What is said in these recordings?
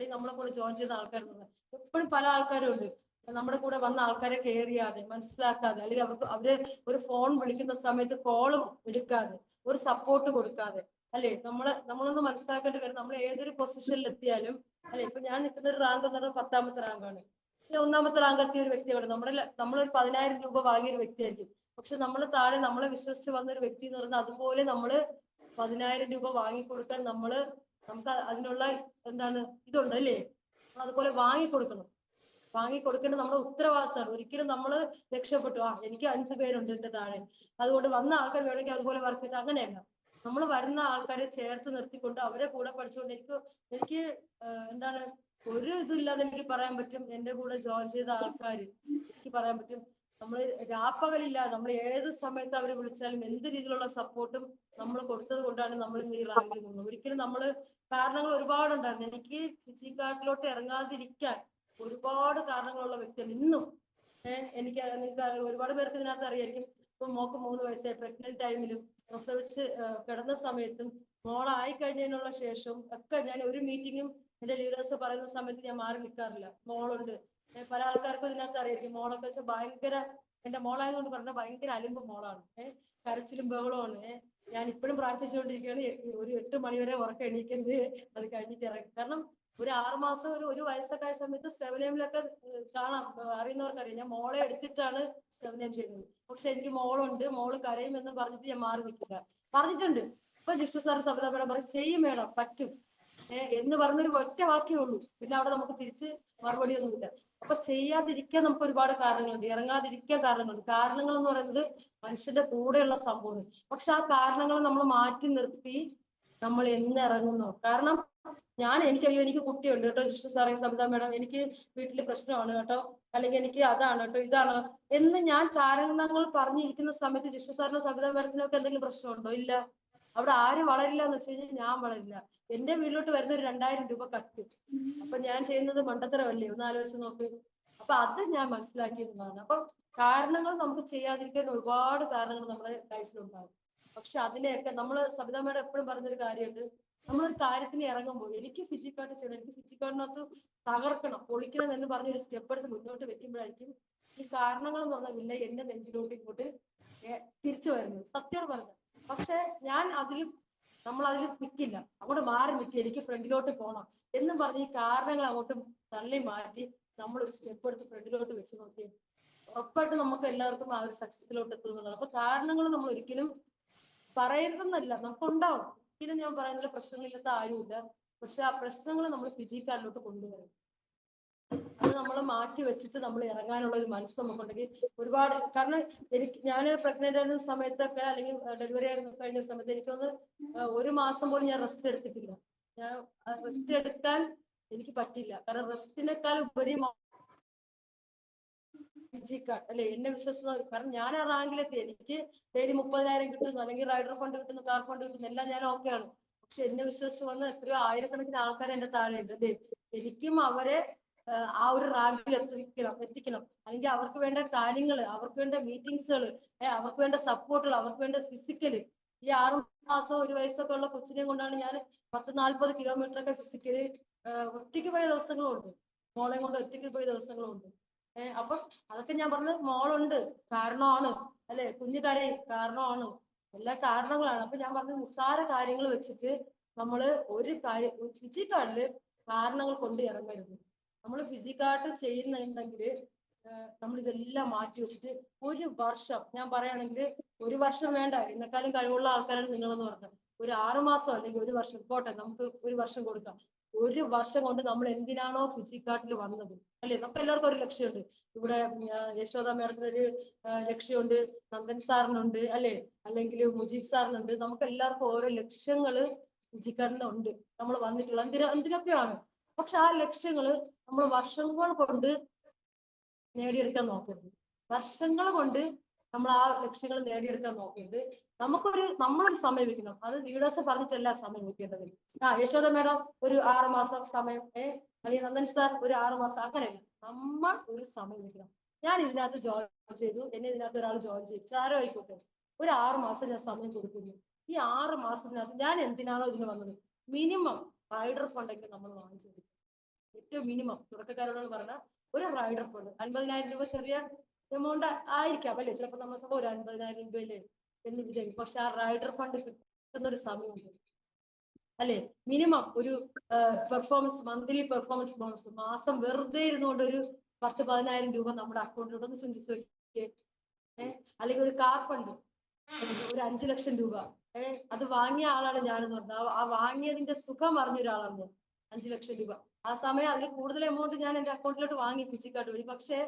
അല്ലെങ്കിൽ നമ്മളെ കൂടെ ജോയിൻ ചെയ്ത ആൾക്കാരുണ്ട്. എപ്പോഴും പല ആൾക്കാരും ഉണ്ട് നമ്മുടെ കൂടെ വന്ന ആൾക്കാരെ കെയർ ചെയ്യാതെ, മനസ്സിലാക്കാതെ, അല്ലെങ്കിൽ അവര് ഒരു ഫോൺ വിളിക്കുന്ന സമയത്ത് കോളും എടുക്കാതെ, ഒരു സപ്പോർട്ട് കൊടുക്കാതെ, അല്ലെ? നമ്മളൊന്ന് മനസ്സിലാക്കേണ്ട കാര്യം, നമ്മൾ ഏതൊരു പൊസിഷനിൽ എത്തിയാലും, അല്ലെ? ഇപ്പൊ ഞാൻ നിൽക്കുന്ന ഒരു റാങ്ക് എന്ന് പറഞ്ഞാൽ 10ാമത്തെ റാങ്കാണ്. ഒന്നാമത്തെ റാങ്ക് എത്തിയ ഒരു വ്യക്തിയാണ്. നമ്മളൊരു 10,000 രൂപ വാങ്ങിയ ഒരു വ്യക്തിയായിരിക്കും. പക്ഷെ നമ്മൾ താഴെ നമ്മളെ വിശ്വസിച്ച് വന്ന ഒരു വ്യക്തി എന്ന് പറഞ്ഞാൽ അതുപോലെ നമ്മള് 10,000 രൂപ വാങ്ങിക്കൊടുക്കാൻ നമുക്ക് അതിനുള്ള എന്താണ് ഇതുണ്ട്, അല്ലേ? അതുപോലെ വാങ്ങിക്കൊടുക്കേണ്ടത് നമ്മുടെ ഉത്തരവാദിത്തമാണ്. ഒരിക്കലും നമ്മള് രക്ഷപ്പെട്ടു എനിക്ക് 5 പേരുണ്ട് എന്റെ താഴെ, അതുകൊണ്ട് വന്ന ആൾക്കാർ വേണമെങ്കിൽ അതുപോലെ വർക്ക് ചെയ്ത്, അങ്ങനെയല്ല. നമ്മൾ വരുന്ന ആൾക്കാരെ ചേർത്ത് നിർത്തിക്കൊണ്ട് അവരെ കൂടെ പഠിച്ചുകൊണ്ട് എനിക്ക് എന്താണ് ഒരു ഇതില്ലാതെ എനിക്ക് പറയാൻ പറ്റും, എന്റെ കൂടെ ജോയിൻ ചെയ്ത ആൾക്കാർ എനിക്ക് പറയാൻ പറ്റും, നമ്മൾ രാപ്പകലില്ല, നമ്മൾ ഏത് സമയത്ത് അവർ വിളിച്ചാലും എന്ത് രീതിയിലുള്ള സപ്പോർട്ടും നമ്മൾ കൊടുത്തത് കൊണ്ടാണ് നമ്മൾ ഇന്ന് ഈ റാങ്കിൽ നിന്നത്. ഒരിക്കലും കാരണങ്ങൾ ഒരുപാടുണ്ടായിരുന്നു. എനിക്ക് ഫിജിക്കാർട്ടിലോട്ട് ഇറങ്ങാതിരിക്കാൻ ഒരുപാട് കാരണങ്ങളുള്ള വ്യക്തിയാണ് ഇന്നും. എനിക്ക് നിങ്ങൾക്ക് ഒരുപാട് പേർക്ക് ഇതിനകത്ത് അറിയായിരിക്കും. ഇപ്പൊ മോക്ക് 3 വയസ്സായി, പ്രഗ്നന്റ് ടൈമിലും പ്രസവിച്ച് കിടന്ന സമയത്തും മോളായി കഴിഞ്ഞതിനുള്ള ശേഷവും ഒക്കെ ഞാൻ ഒരു മീറ്റിങ്ങും എന്റെ ലീഡേഴ്സ് പറയുന്ന സമയത്ത് ഞാൻ മാറി നിൽക്കാറില്ല. മോളുണ്ട്, പല ആൾക്കാർക്കും ഇതിനകത്ത് അറിയായിരിക്കും. മോളൊക്കെ വെച്ചാൽ ഭയങ്കര, എന്റെ മോളായതുകൊണ്ട് പറഞ്ഞ ഭയങ്കര അലിമ്പ് മോളാണ്. കരച്ചിലും ബഹളമാണ്. ഞാൻ ഇപ്പോഴും പ്രാർത്ഥിച്ചുകൊണ്ടിരിക്കുകയാണ്, ഒരു 8 മണി വരെ ഉറക്കം എണീക്കരുത്, അത് കഴിഞ്ഞിട്ട് ഇറങ്ങി. കാരണം ഒരു 6 മാസം ഒരു വയസ്സൊക്കെ ആയ സമയത്ത് 7am കാണാം, അറിയുന്നവർക്കറിയാം. ഞാൻ മോളെ എടുത്തിട്ടാണ് 7am ചെയ്യുന്നത്. പക്ഷെ എനിക്ക് മോളുണ്ട്, മോള് കരയുമെന്ന് പറഞ്ഞിട്ട് ഞാൻ മാറി നിൽക്കില്ല. പറഞ്ഞിട്ടുണ്ട്. ഇപ്പൊ ജിസ്റ്റു സാർ സബിത മേഡം പറയും ചെയ്യും മേഡം, പറ്റും എന്ന് പറഞ്ഞൊരു ഒറ്റ വാക്കേ ഉള്ളൂ. പിന്നെ അവിടെ നമുക്ക് തിരിച്ച് മറുപടി ഒന്നുമില്ല. അപ്പൊ ചെയ്യാതിരിക്കാൻ നമുക്ക് ഒരുപാട് കാരണങ്ങളുണ്ട്, ഇറങ്ങാതിരിക്കാൻ കാരണങ്ങളുണ്ട്. കാരണങ്ങൾ എന്ന് പറയുന്നത് മനുഷ്യന്റെ കൂടെയുള്ള സംഭവം. പക്ഷെ ആ കാരണങ്ങൾ നമ്മൾ മാറ്റി നിർത്തി നമ്മൾ എന്ന് ഇറങ്ങുന്നു. കാരണം എനിക്ക് കുട്ടിയുണ്ട് കേട്ടോ ജിഷ്ണു സാറേ, സബിത മേഡം, എനിക്ക് വീട്ടില് പ്രശ്നമാണ് കേട്ടോ, അല്ലെങ്കിൽ എനിക്ക് അതാണ് കേട്ടോ, ഇതാണ് എന്ന് ഞാൻ കാരണങ്ങൾ പറഞ്ഞിരിക്കുന്ന സമയത്ത് ജിഷ്ണു സാറിനോ സബിത മേഡത്തിനോ ഒക്കെ എന്തെങ്കിലും പ്രശ്നമുണ്ടോ? ഇല്ല. അവിടെ ആര് വളരില്ല എന്ന് വെച്ച് കഴിഞ്ഞാൽ ഞാൻ വളരില്ല. എന്റെ വീട്ടിലോട്ട് വരുന്ന ഒരു 2000 രൂപ കട്ട്, അപ്പൊ ഞാൻ ചെയ്യുന്നത് മണ്ടത്തരമല്ലേ? ഒന്ന് ആലോചിച്ച് നോക്ക്. അപ്പൊ അത് ഞാൻ മനസ്സിലാക്കിയതാണ്. അപ്പൊ കാരണങ്ങൾ നമുക്ക് ചെയ്യാതിരിക്കാൻ ഒരുപാട് കാരണങ്ങൾ നമ്മുടെ ലൈഫിലുണ്ടാകും. പക്ഷെ അതിനെയൊക്കെ സബിത മേഡം എപ്പോഴും പറഞ്ഞൊരു കാര്യമുണ്ട്, നമ്മളൊരു കാര്യത്തിന് ഇറങ്ങുമ്പോൾ എനിക്ക് ഫിജിക്കാർട്ട് ചെയ്യണം, എനിക്ക് ഫിജിക്കാർട്ടിനകത്ത് തകർക്കണം, പൊളിക്കണം എന്ന് പറഞ്ഞൊരു സ്റ്റെപ്പ് എടുത്ത് മുന്നോട്ട് വെക്കുമ്പോഴായിരിക്കും ഈ കാരണങ്ങൾ എന്ന് പറഞ്ഞില്ല എന്റെ നെഞ്ചിലോട്ട് ഇങ്ങോട്ട് തിരിച്ചു വരുന്നത്. സത്യം പറഞ്ഞത്. പക്ഷെ നമ്മൾ അതിൽ നിൽക്കില്ല, അങ്ങോട്ട് മാറി നിൽക്കുക, എനിക്ക് ഫ്രണ്ടിലോട്ട് പോകണം എന്നും പറഞ്ഞ് ഈ കാരണങ്ങൾ അങ്ങോട്ട് തള്ളി മാറ്റി നമ്മളൊരു സ്റ്റെപ്പ് എടുത്ത് ഫ്രണ്ടിലോട്ട് വെച്ച് നോക്കിയാൽ ഉറപ്പായിട്ട് നമുക്ക് എല്ലാവർക്കും ആ ഒരു സക്സസിലോട്ട് എത്തുന്നുള്ളത്. അപ്പൊ കാരണങ്ങൾ നമ്മൾ ഒരിക്കലും പറയരുതെന്നല്ല, നമുക്കുണ്ടാവും. ഒരിക്കലും ഞാൻ പറയുന്നില്ല പ്രശ്നങ്ങളില്ലാത്ത ആരുമില്ല. പക്ഷെ ആ പ്രശ്നങ്ങൾ നമ്മൾ ഫിജിക്കാരിലോട്ട് കൊണ്ടുവരും. അത് നമ്മൾ മാറ്റി വെച്ചിട്ട് നമ്മൾ ഇറങ്ങാനുള്ള ഒരു മനസ്സ് നമുക്കുണ്ടെങ്കിൽ ഒരുപാട്. കാരണം ഞാൻ പ്രഗ്നന്റ് ആയിരുന്ന സമയത്തൊക്കെ, അല്ലെങ്കിൽ ഡെലിവറി കഴിഞ്ഞ സമയത്ത് എനിക്കൊന്ന് 1 മാസം പോലും ഞാൻ റെസ്റ്റ് എടുത്തിട്ടില്ല. ഞാൻ റെസ്റ്റ് എടുക്കാൻ എനിക്ക് പറ്റില്ല. കാരണം റെസ്റ്റിനേക്കാൾ ഉപരി ഫിജിക്കാർട്ട്, അല്ലെ? എന്നെ വിശ്വസിക്കുന്ന, കാരണം ഞാൻ ആ റാങ്കിലെത്തി, എനിക്ക് ഡെയിലി 30,000 കിട്ടുന്നു, അല്ലെങ്കിൽ റൈഡർ ഫണ്ട് കിട്ടുന്നു, കാർ ഫണ്ട് കിട്ടുന്നു, എല്ലാം ഞാൻ ഓക്കെയാണ്. പക്ഷെ എന്നെ വിശ്വസിച്ച് വന്ന എത്രയോ ആയിരക്കണക്കിന് ആൾക്കാർ എന്റെ താഴെ ഉണ്ട്, അല്ലേ? എനിക്കും അവരെ ആ ഒരു റാങ്കിൽ എത്തിക്കണം. അല്ലെങ്കിൽ അവർക്ക് വേണ്ട കാര്യങ്ങൾ, അവർക്ക് വേണ്ട മീറ്റിംഗ്സുകൾ, അവർക്ക് വേണ്ട സപ്പോർട്ടുകൾ, അവർക്ക് വേണ്ട ഫിസിക്കല്. ഈ 6 മാസം 1 വയസ്സൊക്കെ ഉള്ള കൊച്ചിനെ കൊണ്ടാണ് ഞാൻ 10-40 കിലോമീറ്റർ ഒക്കെ ഫിസിക്കല് ഒറ്റയ്ക്ക് പോയ ദിവസങ്ങളുണ്ട്, മോളെ കൊണ്ട് ഒറ്റയ്ക്ക് പോയ ദിവസങ്ങളുണ്ട്. അപ്പൊ അതൊക്കെ ഞാൻ പറഞ്ഞത് മോളുണ്ട് കാരണമാണ്, അല്ലെ? കുഞ്ഞു കരയും കാരണമാണ്, എല്ലാ കാരണങ്ങളാണ്. അപ്പൊ ഞാൻ പറഞ്ഞ നിസ്സാര കാര്യങ്ങൾ വെച്ചിട്ട് നമ്മള് ഒരു കാര്യം ഫിജിക്കാർട്ടില് കാരണങ്ങൾ കൊണ്ട് ഇറങ്ങരുത്. നമ്മൾ ഫിജിക്കാർട്ട് ചെയ്യുന്നുണ്ടെങ്കിൽ നമ്മൾ ഇതെല്ലാം മാറ്റി വെച്ചിട്ട് 1 വർഷം, ഞാൻ പറയുകയാണെങ്കിൽ 1 വർഷം വേണ്ട, എന്നെക്കാളും കഴിവുള്ള ആൾക്കാരാണ് നിങ്ങളെന്ന് പറഞ്ഞത്. ഒരു 6 മാസം അല്ലെങ്കിൽ 1 വർഷം പോട്ടെ, നമുക്ക് 1 വർഷം കൊടുക്കാം. 1 വർഷം കൊണ്ട് നമ്മൾ എന്തിനാണോ ഫിജിക്കാർട്ടിൽ വന്നത്, അല്ലെ? നമുക്ക് എല്ലാവർക്കും ഒരു ലക്ഷ്യമുണ്ട്. ഇവിടെ യശോദ മേഡത്തിന് ഒരു ലക്ഷ്യമുണ്ട്, നന്ദൻ സാറിനുണ്ട്, അല്ലെ? അല്ലെങ്കിൽ മുജീബ് സാറിനുണ്ട്. നമുക്ക് എല്ലാവർക്കും ഓരോ ലക്ഷ്യങ്ങള് ഫിജിക്കാർട്ടിനുണ്ട്. നമ്മൾ വന്നിട്ടുള്ള എന്തിനൊക്കെയാണ്. പക്ഷെ ആ ലക്ഷ്യങ്ങള് നമ്മൾ വർഷങ്ങൾ കൊണ്ട് നേടിയെടുക്കാൻ നോക്കരുത്. വർഷങ്ങൾ കൊണ്ട് നമ്മൾ ആ ലക്ഷ്യങ്ങൾ നേടിയെടുക്കാൻ നോക്കരുത്. നമ്മളൊരു സമയം വെക്കണം. അത് ലീഡേഴ്സ് പറഞ്ഞിട്ടല്ല സമയം വെക്കേണ്ടത്. യശോദ മേഡം ഒരു 6 മാസം സമയം, അല്ലെങ്കിൽ നന്ദൻ സാർ ഒരു 6 മാസം, അങ്ങനെയല്ല. നമ്മൾ ഒരു സമയം വെക്കണം. ഞാൻ ഇതിനകത്ത് ജോയിൻ ചെയ്തു, എന്നെ ഇതിനകത്ത് ഒരാൾ ജോയിൻ ചെയ്തു, ആരോ ആയിക്കോട്ടെ, ഒരു 6 മാസം ഞാൻ സമയം കൊടുക്കുന്നു. ഈ 6 മാസത്തിനകത്ത് ഞാൻ എന്തിനാണോ ഇതിന് വന്നത്, മിനിമം റൈഡർ ഫണ്ടെങ്കിലും നമ്മൾ വാങ്ങിച്ചെടുക്കും. ഏറ്റവും മിനിമം തുടക്കക്കാരോട് പറഞ്ഞാൽ ഒരു റൈഡർ ഫണ്ട് 50,000 രൂപ ചെറിയ എമൗണ്ട് ആയിരിക്കാം അല്ലെ, ചിലപ്പോൾ നമ്മൾ ഒരു 50,000 രൂപയില് എന്ന് വിചാരിക്കും. പക്ഷെ ആ റൈഡർ ഫണ്ട് കിട്ടുന്ന ഒരു സമയമുണ്ട് അല്ലെ. മിനിമം ഒരു പെർഫോമൻസ്, മന്ത്ലി പെർഫോമൻസ് ബോണസ് മാസം വെറുതെ ഇരുന്നുകൊണ്ട് ഒരു 10,000-10,000 രൂപ നമ്മുടെ അക്കൗണ്ടിലോട്ട് ഒന്ന് ചിന്തിച്ചു നോക്കിയേ. അല്ലെങ്കിൽ ഒരു കാർ ഫണ്ട് ഒരു 5 ലക്ഷം രൂപ. അത് വാങ്ങിയ ആളാണ് ഞാനെന്ന് പറഞ്ഞത്. ആ വാങ്ങിയതിന്റെ സുഖം അറിഞ്ഞ ഒരാളാണ് ഞാൻ. 5 ലക്ഷം രൂപ ആ സമയം അതിൽ കൂടുതൽ എമൗണ്ട് ഞാൻ എന്റെ അക്കൗണ്ടിലോട്ട് വാങ്ങി ഫിസിക്കായിട്ട് വഴി. പക്ഷേ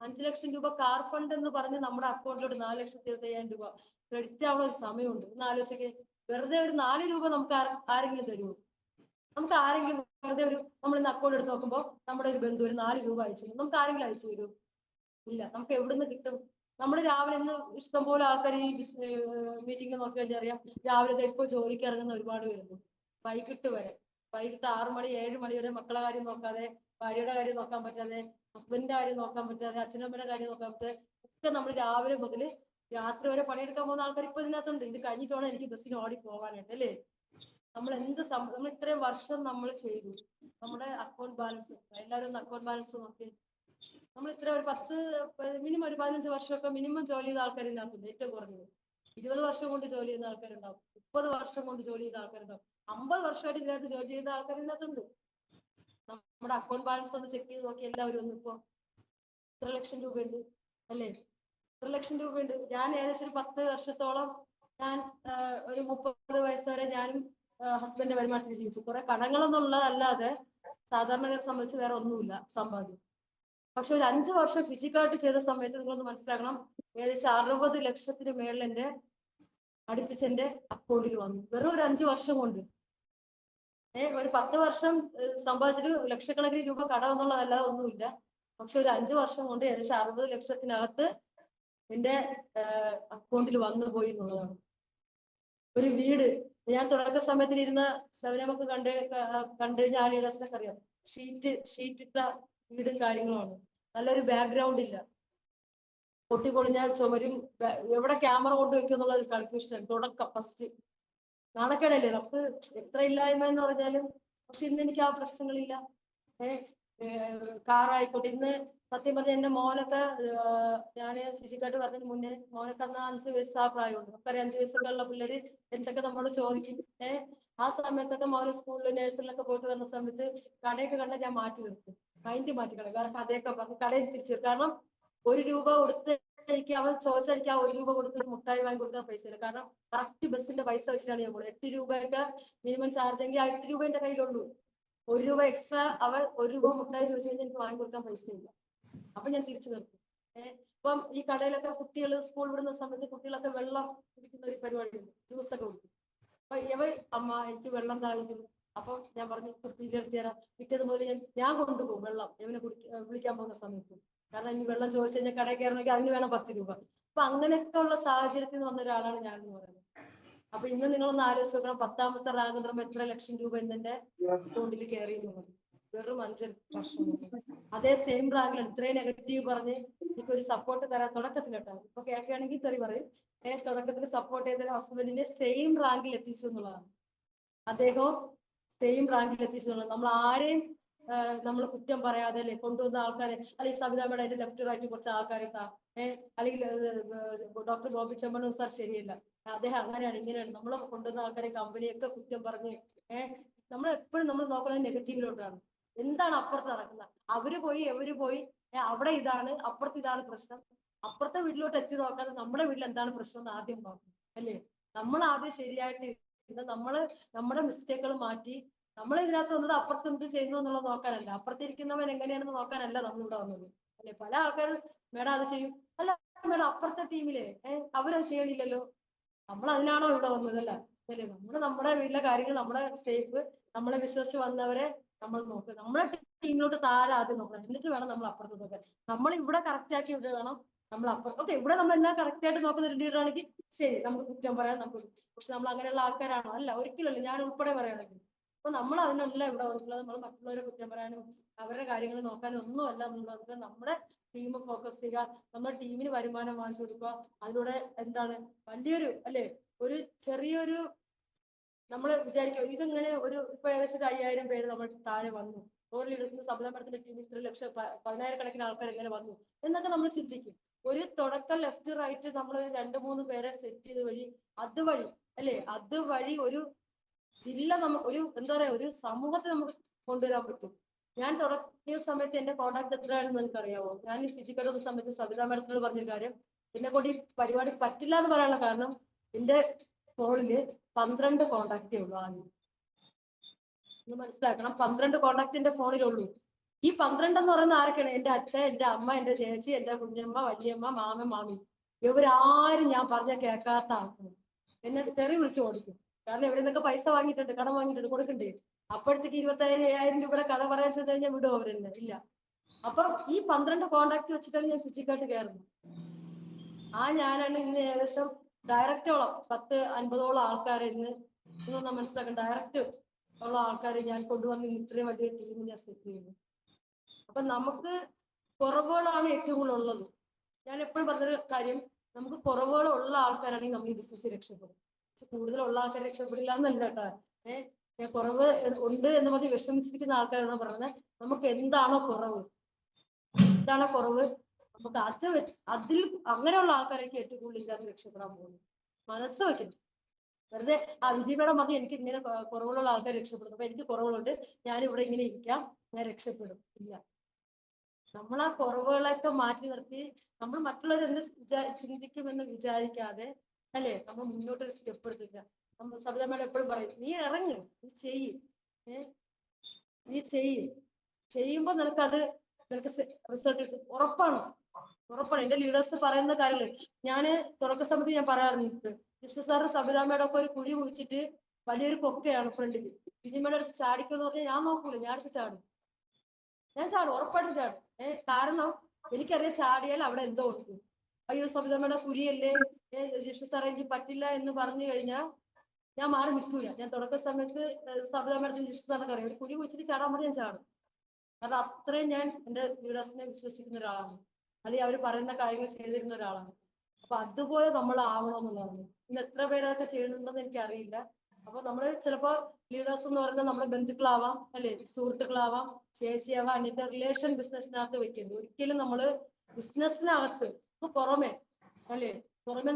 5 ലക്ഷം രൂപ കാർ ഫണ്ട് എന്ന് പറഞ്ഞ് നമ്മുടെ അക്കൗണ്ടിലോട്ട് 4,75,000 രൂപ ക്രെഡിറ്റ് ആവുന്ന ഒരു സമയമുണ്ട്. ഒന്ന് ആലോചിക്കേ. വെറുതെ ഒരു 4 രൂപ നമുക്ക് ആരെങ്കിലും തരുമോ? നമുക്ക് ആരെങ്കിലും വെറുതെ ഒരു നമ്മൾ ഇന്ന് അക്കൗണ്ട് എടുത്ത് നോക്കുമ്പോൾ നമ്മുടെ ഒരു ബന്ധു ഒരു 4 രൂപ അയച്ചു, നമുക്ക് ആരെങ്കിലും അയച്ചു തരുമോ? ഇല്ല. നമുക്ക് എവിടുന്ന് കിട്ടും? നമ്മൾ രാവിലെ ഇന്ന് ഇഷ്ടംപോലെ ആൾക്കാർ ഈ മീറ്റിംഗ് നോക്കി കഴിഞ്ഞാൽ അറിയാം, രാവിലെ ഇപ്പൊ ജോലിക്ക് ഇറങ്ങുന്ന ഒരുപാട് പേരുണ്ട്. വൈകിട്ട് വരെ, വൈകിട്ട് 6 മണി 7 മണി വരെ മക്കളെ കാര്യം നോക്കാതെ, ഭാര്യയുടെ കാര്യം നോക്കാൻ പറ്റാതെ, ഹസ്ബൻഡിന്റെ കാര്യം നോക്കാൻ പറ്റാതെ, അച്ഛനമ്മയുടെ കാര്യം നോക്കാൻ പറ്റാതെ ഒക്കെ നമ്മൾ രാവിലെ മുതൽ രാത്രി വരെ പണിയെടുക്കാൻ പോകുന്ന ആൾക്കാർ ഇപ്പൊ ഇതിനകത്തുണ്ട്. ഇത് കഴിഞ്ഞിട്ടാണ് എനിക്ക് ബസ്സിന് ഓടി പോകാനായിട്ട് അല്ലേ. നമ്മൾ നമ്മൾ ഇത്രയും വർഷം നമ്മൾ ചെയ്തു. നമ്മുടെ അക്കൗണ്ട് ബാലൻസ്, എല്ലാവരും അക്കൗണ്ട് ബാലൻസ് നോക്കി. നമ്മൾ ഇത്ര ഒരു 10 മിനിമം ഒരു 15 വർഷമൊക്കെ മിനിമം ജോലി ചെയ്ത ആൾക്കാർ ഇതിനകത്തുണ്ട്. ഏറ്റവും കുറഞ്ഞത് 20 വർഷം കൊണ്ട് ജോലി ചെയ്യുന്ന ആൾക്കാരുണ്ടാവും, 30 വർഷം കൊണ്ട് ജോലി ചെയ്ത ആൾക്കാരുണ്ടാവും, 50 വർഷമായിട്ട് ഇതിനകത്ത് ജോലി ചെയ്ത ആൾക്കാർ ഇതിനകത്തുണ്ട്. നമ്മുടെ അക്കൗണ്ട് ബാലൻസ് ഒന്ന് ചെക്ക് ചെയ്ത് നോക്കി എല്ലാവരും ഒന്ന്. ഇപ്പൊ എത്ര ലക്ഷം രൂപയുണ്ട് അല്ലേ? എത്ര ലക്ഷം രൂപയുണ്ട്? ഞാൻ ഏകദേശം ഒരു 10 വർഷത്തോളം ഞാൻ ഒരു 30 വയസ്സ് വരെ ഞാനും ഹസ്ബൻഡിന്റെ വരുമാനത്തിൽ ജീവിച്ചു. കുറെ കടങ്ങളൊന്നും ഉള്ളതല്ലാതെ സാധാരണക്കാരെ സംബന്ധിച്ച് വേറെ ഒന്നുമില്ല സമ്പാദ്യം. പക്ഷെ ഒരു 5 വർഷം ഫിസിക്കായിട്ട് ചെയ്ത സമയത്ത് നിങ്ങളൊന്ന് മനസ്സിലാക്കണം, ഏകദേശം 60 ലക്ഷത്തിന് മേളിൽ എന്റെ അടുപ്പിച്ചെന്റെ അക്കൗണ്ടിൽ വന്നു. വെറും ഒരു 5 വർഷം കൊണ്ട്. ഒരു 10 വർഷം സമ്പാദിച്ചിട്ട് ലക്ഷക്കണക്കിന് രൂപ കടം എന്നുള്ളതല്ലാതെ ഒന്നുമില്ല. പക്ഷെ ഒരു 5 വർഷം കൊണ്ട് ഏകദേശം 60 ലക്ഷത്തിനകത്ത് എന്റെ അക്കൗണ്ടിൽ വന്നു പോയി എന്നുള്ളതാണ്. ഒരു വീട് ഞാൻ തുടക്ക സമയത്തിൽ ഇരുന്ന നമുക്ക് കണ്ടു കഴിഞ്ഞാൽ ആലിഡസിനൊക്കെ അറിയാം, ഷീറ്റ് ഇട്ട വീടും കാര്യങ്ങളുമാണ്. നല്ലൊരു ബാക്ക്ഗ്രൗണ്ട് ഇല്ല, പൊട്ടിപ്പൊളിഞ്ഞാൽ ചുമരും എവിടെ ക്യാമറ കൊണ്ടുവയ്ക്കും എന്നുള്ളത് കൺഫ്യൂഷൻ. തുടക്കം ഫസ്റ്റ് നാണക്കേടല്ലേ നമുക്ക് എത്ര ഇല്ലായ്മ എന്ന് പറഞ്ഞാലും. പക്ഷെ ഇന്ന് എനിക്ക് ആ പ്രശ്നങ്ങളില്ല. കാറായിക്കോട്ടെ. ഇന്ന് സത്യം പറഞ്ഞ എന്റെ മോനൊക്കെ ഞാൻ ഫിസിക്കായിട്ട് പറഞ്ഞതിന് മുന്നേ മോനൊക്കെ അന്ന് 5 വയസ്സ് ആ പ്രായമുണ്ട്. നമുക്കറിയാം 5 വയസ്സൊക്കെ ഉള്ള പിള്ളേര് എന്തൊക്കെ നമ്മളോട് ചോദിക്കും. ആ സമയത്തൊക്കെ മോനെ സ്കൂളിൽ നഴ്സറിലൊക്കെ പോയിട്ട് വന്ന സമയത്ത് കടയൊക്കെ കണ്ടാൽ ഞാൻ മാറ്റി നിർത്തും, മൈൻഡ് മാറ്റിക്കളയും. വേറെ കഥയൊക്കെ പറഞ്ഞ് കടയിൽ തിരിച്ചു. കാരണം 1 രൂപ കൊടുത്ത് എനിക്ക് അവൻ ചോദിച്ചാൽ എനിക്ക് ആ 1 രൂപ കൊടുത്തിട്ട് മുട്ടായി വാങ്ങി കൊടുക്കാൻ പൈസ ഇല്ല. കാരണം കറക്റ്റ് ബസ്സിന്റെ പൈസ വെച്ചിട്ടാണ് ഞാൻ പോകുന്നത്. 8 രൂപയൊക്കെ മിനിമം ചാർജ് എങ്കിൽ ആ 8 രൂപ എന്റെ കയ്യിലുള്ളൂ. 1 രൂപ എക്സ്ട്രാ അവൻ 1 രൂപ മുട്ടായി ചോദിച്ചു കഴിഞ്ഞാൽ എനിക്ക് വാങ്ങി കൊടുക്കാൻ പൈസ ഇല്ല. അപ്പൊ ഞാൻ തിരിച്ചു നിർത്തും. ഇപ്പം ഈ കടയിലൊക്കെ കുട്ടികൾ സ്കൂൾ വിടുന്ന സമയത്ത് കുട്ടികളൊക്കെ വെള്ളം കുടിക്കുന്ന ഒരു പരിപാടിയുണ്ട്, ജ്യൂസൊക്കെ കുടിക്കും. അപ്പൊ ഇവൻ അമ്മ എനിക്ക് വെള്ളം ദാഹിക്കുന്നു. അപ്പൊ ഞാൻ പറഞ്ഞു കുപ്പിയിലെടുത്ത് തരാം. പിറ്റേത് മുതൽ ഞാൻ കൊണ്ടുപോകും വെള്ളം ഇവനെ വിളിക്കാൻ പോകുന്ന സമയത്ത്. കാരണം ഇനി വെള്ളം ചോദിച്ചു കഴിഞ്ഞാൽ കടയിൽ കയറണമെങ്കിൽ അതിന് വേണം 10 രൂപ. അപ്പൊ അങ്ങനെയൊക്കെ ഉള്ള സാഹചര്യത്തിൽ വന്ന ഒരാളാണ് ഞാൻ എന്ന് പറയുന്നത്. അപ്പൊ ഇന്ന് നിങ്ങളൊന്ന് ആലോചിച്ച് നോക്കണം, 10ാമത്തെ റാങ്ക് എന്ന് പറയുമ്പോൾ എത്ര ലക്ഷം രൂപ ഇന്നെന്റെ അക്കൗണ്ടിൽ കയറി എന്നുള്ളത്. വെറും 5 വർഷം. അതേ സെയിം റാങ്കിൽ ഇത്രയും നെഗറ്റീവ് പറഞ്ഞ് എനിക്കൊരു സപ്പോർട്ട് തരാൻ തുടക്കത്തിൽ കേട്ടോ. ഇപ്പൊ കേൾക്കുകയാണെങ്കിൽ തെറി പറയും. തുടക്കത്തിൽ സപ്പോർട്ട് ചെയ്ത ഹസ്ബൻഡിനെ സെയിം റാങ്കിൽ എത്തിച്ചു എന്നുള്ളതാണ്. അദ്ദേഹവും സെയിം റാങ്കിൽ എത്തിച്ചു എന്നുള്ളത്. നമ്മൾ ആരെയും നമ്മൾ കുറ്റം പറയാതെ അല്ലെ കൊണ്ടുവന്ന ആൾക്കാരെ, അല്ലെങ്കിൽ സവിതാ മേഡം അതിന്റെ ലെഫ്റ്റ് റൈറ്റ് കുറച്ച് ആൾക്കാരെ അല്ലെങ്കിൽ ഡോക്ടർ ബോബി ചെമ്മണ്ണൂർ സാർ ശരിയല്ല, അദ്ദേഹം അങ്ങനെയാണ് ഇങ്ങനെയാണ്, നമ്മൾ കൊണ്ടുവന്ന ആൾക്കാരെ കമ്പനിയൊക്കെ കുറ്റം പറഞ്ഞ് നമ്മൾ എപ്പോഴും നമ്മൾ നോക്കുന്നത് നെഗറ്റീവിലോട്ടാണ്. എന്താണ് അപ്പുറത്ത് നടക്കുന്നത്? അവര് പോയി അവിടെ ഇതാണ്, അപ്പുറത്ത് ഇതാണ് പ്രശ്നം. അപ്പുറത്തെ വീട്ടിലോട്ട് എത്തി നോക്കാതെ നമ്മുടെ വീട്ടിൽ എന്താണ് പ്രശ്നം എന്ന് ആദ്യം നോക്കും അല്ലേ. നമ്മൾ ആദ്യം ശരിയായിട്ട് നമ്മുടെ മിസ്റ്റേക്കുകൾ മാറ്റി നമ്മൾ ഇതിനകത്ത് വന്നത് അപ്പുറത്ത് എന്ത് ചെയ്യുന്നു എന്നുള്ളത് നോക്കാനല്ല, അപ്പുറത്തിരിക്കുന്നവൻ എങ്ങനെയാണെന്ന് നോക്കാനല്ല നമ്മൾ ഇവിടെ വന്നത് അല്ലെ. പല ആൾക്കാരും മേഡം അത് ചെയ്യും, അല്ല മേഡം അപ്പുറത്തെ ടീമിലെ അവരത് ചെയ്യണില്ലല്ലോ, നമ്മൾ അതിനാണോ ഇവിടെ വന്നതല്ല അല്ലേ. നമ്മുടെ വീട്ടിലെ കാര്യങ്ങൾ, നമ്മുടെ സേഫ്, നമ്മളെ വിശ്വസിച്ച് വന്നവരെ നമ്മൾ നോക്കുക. നമ്മുടെ ടീമിലോട്ട് താഴെ ആദ്യം നോക്കണം, എന്നിട്ട് വേണം നമ്മൾ അപ്പുറത്ത് നോക്കാൻ. നമ്മൾ ഇവിടെ കറക്റ്റ് ആക്കി ഇവിടെ വേണം നമ്മൾ അപ്പുറം. ഓക്കെ, ഇവിടെ നമ്മൾ എല്ലാം കറക്റ്റ് ആയിട്ട് നോക്കുന്ന ഒരു ലീഡറാണെങ്കിൽ ശരി, നമുക്ക് കുറ്റം പറയാൻ നമുക്ക്. പക്ഷെ നമ്മൾ അങ്ങനെയുള്ള ആൾക്കാരാണോ? അല്ല, ഒരിക്കലല്ല. ഞാൻ ഉൾപ്പെടെ പറയുകയാണെങ്കിൽ അപ്പൊ നമ്മൾ അതിനല്ല ഇവിടെ വന്നിട്ടുള്ളത്. നമ്മൾ മറ്റുള്ളവരെ കുറ്റം പറയാനും അവരുടെ കാര്യങ്ങൾ നോക്കാനും ഒന്നും അല്ല എന്നുള്ളത്. നമ്മുടെ ടീം ഫോക്കസ് ചെയ്യുക, നമ്മുടെ ടീമിന് വരുമാനം വാങ്ങിച്ചു കൊടുക്കുക. അതിലൂടെ എന്താണ് വലിയൊരു അല്ലെ, ഒരു ചെറിയൊരു നമ്മൾ വിചാരിക്കും ഇതിങ്ങനെ ഇപ്പൊ ഏകദേശം 5,000 പേര് നമ്മൾ താഴെ വന്നു. ഓരോ ലീഡേഴ്സിന് സബിത മാഡത്തിന്റെ ടീമിൽ ഇത്ര ലക്ഷം 10,000-കണക്കിന് ആൾക്കാർ എങ്ങനെ വന്നു എന്നൊക്കെ നമ്മൾ ചിന്തിക്കും. ഒരു തുടക്കം ലെഫ്റ്റ് റൈറ്റ് നമ്മൾ 2-3 പേരെ സെറ്റ് ചെയ്ത് വഴി അതുവഴി അല്ലെ അതുവഴി ഒരു ജില്ല നമുക്ക് ഒരു എന്താ പറയാ ഒരു സമൂഹത്തെ നമുക്ക് കൊണ്ടുവരാൻ പറ്റും. ഞാൻ തുടങ്ങിയ സമയത്ത് എന്റെ കോൺടാക്ട് എത്രയാണെന്ന് നിങ്ങൾക്ക് അറിയാമോ? ഞാൻ ഫിസിക്കൽ സമയത്ത് സബിത മാഡത്തിനോട് പറഞ്ഞൊരു കാര്യം, എന്നെ കൊണ്ട് ഈ പരിപാടി പറ്റില്ല എന്ന് പറയാനുള്ള കാരണം എന്റെ ഫോണില് 12 കോണ്ടാക്റ്റേ ഉള്ളൂ. ആദ്യം മനസ്സിലാക്കണം, 12 കോണ്ടാക്ട് ഫോണിലുള്ളൂ. ഈ 12 എന്ന് പറയുന്ന ആരൊക്കെയാണ്? എന്റെ അച്ഛൻ, എന്റെ അമ്മ, എന്റെ ചേച്ചി, എന്റെ കുഞ്ഞമ്മ, വല്യമ്മ, മാമൻ, മാമി. ഇവരാരും ഞാൻ പറഞ്ഞ കേൾക്കാത്ത ആൾക്കാർ. എന്നെ തെറി വിളിച്ചു ഓടിക്കും. കാരണം ഇവിടെ നിന്നൊക്കെ പൈസ വാങ്ങിയിട്ടുണ്ട്, കടം വാങ്ങിയിട്ടുണ്ട്, കൊടുക്കണ്ടേ? അപ്പോഴത്തേക്ക് 25,000 രൂപയുടെ കട പറയാൻ ചെന്ന് കഴിഞ്ഞാൽ വിടും അവരെന്നെ ഇല്ല. അപ്പൊ ഈ 12 കോണ്ടാക്ട് വെച്ചിട്ടാണ് ഞാൻ ഫിസിക്കായിട്ട് കയറുന്നത്. ഞാനാണ് ഇന്ന് ഏകദേശം ഡയറക്റ്റോളം 10-50ഓളം ആൾക്കാരെ ഇന്ന് മനസ്സിലാക്കണം, ഡയറക്റ്റ് ഉള്ള ആൾക്കാരെ ഞാൻ കൊണ്ടുവന്ന് ഇത്രയും വലിയ ടീം ഞാൻ സെറ്റ് ചെയ്യുന്നു. അപ്പൊ നമുക്ക് കുറവുകളാണ് ഏറ്റവും കൂടുതൽ ഉള്ളത്. ഞാൻ എപ്പോഴും പറഞ്ഞൊരു കാര്യം, നമുക്ക് കുറവുകൾ ഉള്ള ആൾക്കാരാണെങ്കിൽ നമ്മൾ ഈ ബിസിനസ് രക്ഷപ്പെടും. പക്ഷെ കൂടുതലുള്ള ആൾക്കാർ രക്ഷപ്പെടില്ല എന്നല്ല കേട്ടോ. ഞാൻ കുറവ് ഉണ്ട് എന്ന് പറഞ്ഞ് വിഷമിച്ചിരിക്കുന്ന ആൾക്കാരാണ് പറയുന്നത്. നമുക്ക് എന്താണോ കുറവ് നമുക്ക് അതിൽ അങ്ങനെയുള്ള ആൾക്കാരേക്ക് ഏറ്റവും കൂടുതൽ ഇതിനകത്ത് രക്ഷപ്പെടാൻ പോകുന്നു. മനസ്സ് വെക്കണം. വെറുതെ വിജയ് മതി എനിക്ക് ഇങ്ങനെ കുറവുള്ള ആൾക്കാർ രക്ഷപ്പെടും, അപ്പൊ എനിക്ക് കുറവുകളുണ്ട്, ഞാനിവിടെ ഇങ്ങനെ ഇരിക്കാം, ഞാൻ രക്ഷപ്പെടും. ഇല്ല, നമ്മൾ ആ കുറവുകളൊക്കെ മാറ്റി നിർത്തി നമ്മൾ മറ്റുള്ളവർ എന്ത് ചിന്തിക്കുമെന്ന് വിചാരിക്കാതെ അല്ലെ നമ്മൾ മുന്നോട്ടൊരു സ്റ്റെപ്പ് എടുത്തില്ല. നമ്മൾ സബിത മാഡം എപ്പോഴും പറയും, നീ ഇറങ്ങ്, നീ ചെയ്യ്, ചെയ്യുമ്പോ നിനക്ക് റിസൾട്ട് കിട്ടും. ഉറപ്പാണ്. എന്റെ ലീഡേഴ്സ് പറയുന്ന കാര്യങ്ങൾ ഞാന് തുടക്ക സമയത്ത് ഞാൻ പറയാറുണ്ട്. വിഷ്ണു സാറ് സബിത മേഡം ഒക്കെ ഒരു കുഴി കുഴിച്ചിട്ട് വലിയൊരു കൊക്കയാണ് ഫ്രണ്ടിൽ, വിജയ് മേഡം അടുത്ത് ചാടിക്കുമെന്ന് പറഞ്ഞാൽ ഞാൻ നോക്കൂല, ഞാൻ അടുത്ത് ചാടും, ഉറപ്പായിട്ടും ചാടും. കാരണം എനിക്കറിയാം ചാടിയാൽ അവിടെ എന്തോ ഉണ്ട്. അയ്യോ സബിത മേഡം കുഴിയല്ലേ, വിഷ്ണു സാറേ എനിക്ക് പറ്റില്ല എന്ന് പറഞ്ഞു കഴിഞ്ഞാൽ ഞാൻ മാറി നിൽക്കൂല. ഞാൻ തുടക്ക സമയത്ത് സബിത മേഡത്തിന് വിഷ്ണു സാറിനൊക്കെ അറിയാം, ഒരു കുഴി കുഴിച്ചിട്ട് ചാടാൻ പറഞ്ഞാൽ ഞാൻ ചാടും. അത് അത്രയും ഞാൻ എന്റെ ലീഡേഴ്സിനെ വിശ്വസിക്കുന്ന ഒരാളാണ്, അല്ലെങ്കിൽ അവർ പറയുന്ന കാര്യങ്ങൾ ചെയ്തിരുന്ന ഒരാളാണ്. അപ്പൊ അതുപോലെ നമ്മൾ ആവണമെന്നുള്ളതാണ്. ഇന്ന് എത്ര പേരൊക്കെ ചെയ്യുന്നുണ്ടെന്ന് എനിക്ക് അറിയില്ല. അപ്പൊ നമ്മള് ചിലപ്പോ ലീഡേഴ്സ് എന്ന് പറയുന്നത് നമ്മുടെ ബന്ധുക്കളാവാം, അല്ലെ, സുഹൃത്തുക്കളാവാം, ചേച്ചിയാവാം, അന്യത്തെ റിലേഷൻ ബിസിനസ്സിനകത്ത് വെക്കരുത്. ഒരിക്കലും നമ്മള് ബിസിനസ്സിനകത്ത് പുറമെ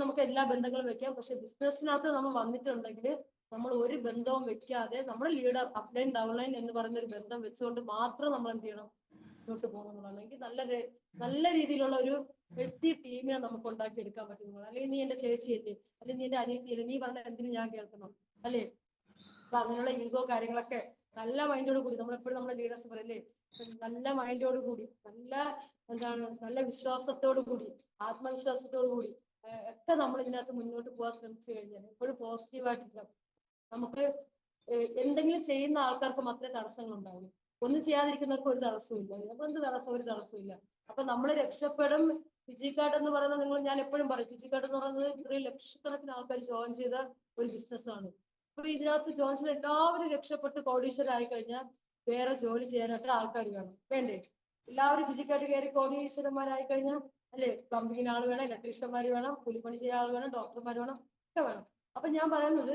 നമുക്ക് എല്ലാ ബന്ധങ്ങളും വെക്കാം. പക്ഷെ ബിസിനസ്സിനകത്ത് നമ്മൾ വന്നിട്ടുണ്ടെങ്കിൽ നമ്മൾ ഒരു ബന്ധവും വെക്കാതെ നമ്മൾ ലീഡർ അപ്ലൈൻ ഡൗൺലൈൻ എന്ന് പറയുന്ന ഒരു ബന്ധം വെച്ചുകൊണ്ട് മാത്രം നമ്മൾ എന്ത് ചെയ്യണം, മുന്നോട്ട് പോകുന്നതാണ്. എനിക്ക് നല്ല രീതിയിലുള്ള ഒരു ഹെൽത്തി ടീമിനെ നമുക്ക് ഉണ്ടാക്കിയെടുക്കാൻ പറ്റുന്നതാണ്. അല്ലെങ്കിൽ നീ എന്റെ ചേച്ചിയല്ലേ, അല്ലെങ്കിൽ നീ എന്റെ അനിയത്തിയല്ലേ, നീ പറഞ്ഞ എന്തിനു ഞാൻ കേൾക്കണം, അല്ലേ? അപ്പൊ അങ്ങനെയുള്ള ഈഗോ കാര്യങ്ങളൊക്കെ നല്ല മൈൻഡോട് കൂടി നമ്മളെപ്പോഴും നമ്മുടെ ലീഡേഴ്സ് പറയല്ലേ, നല്ല മൈൻഡോട് കൂടി, നല്ല വിശ്വാസത്തോടു കൂടി, ആത്മവിശ്വാസത്തോടു കൂടി ഒക്കെ നമ്മൾ ഇതിനകത്ത് മുന്നോട്ട് പോകാൻ ശ്രമിച്ചു കഴിഞ്ഞാൽ എപ്പോഴും പോസിറ്റീവായിട്ടില്ല. നമുക്ക് എന്തെങ്കിലും ചെയ്യുന്ന ആൾക്കാർക്ക് മാത്രമേ തടസ്സങ്ങൾ ഉണ്ടാവൂ. ഒന്നും ചെയ്യാതിരിക്കുന്നവർക്ക് ഒരു തടസ്സവും ഇല്ല. എന്ത് തടസ്സം? ഒരു തടസ്സവും ഇല്ല. അപ്പൊ നമ്മൾ രക്ഷപ്പെടും. ഫിജിക്കാർഡ് എന്ന് പറയുന്നത് ഞാൻ എപ്പോഴും പറയും, ഫിജിക്കാർഡ് എന്ന് പറയുന്നത് ഇത്രയും ലക്ഷക്കണക്കിന് ആൾക്കാർ ജോയിൻ ചെയ്ത ഒരു ബിസിനസ്സാണ്. അപ്പൊ ഇതിനകത്ത് ജോയിൻ ചെയ്ത എല്ലാവരും രക്ഷപ്പെട്ട് കോടീശ്വരായി കഴിഞ്ഞാൽ വേറെ ജോലി ചെയ്യാനായിട്ട് ആൾക്കാർ വേണ്ടേ? എല്ലാവരും ഫിജിക്കാർഡ് കയറി കോടീശ്വരന്മാരായി കഴിഞ്ഞാൽ അല്ലെ, പ്ലംബിങ്ങിന് ആൾ വേണം, ഇലക്ട്രീഷ്യന്മാർ വേണം, കൂലിപ്പണി ചെയ്യാൻ ആൾ വേണം, ഡോക്ടർമാർ വേണം, ഒക്കെ വേണം. അപ്പൊ ഞാൻ പറയുന്നത്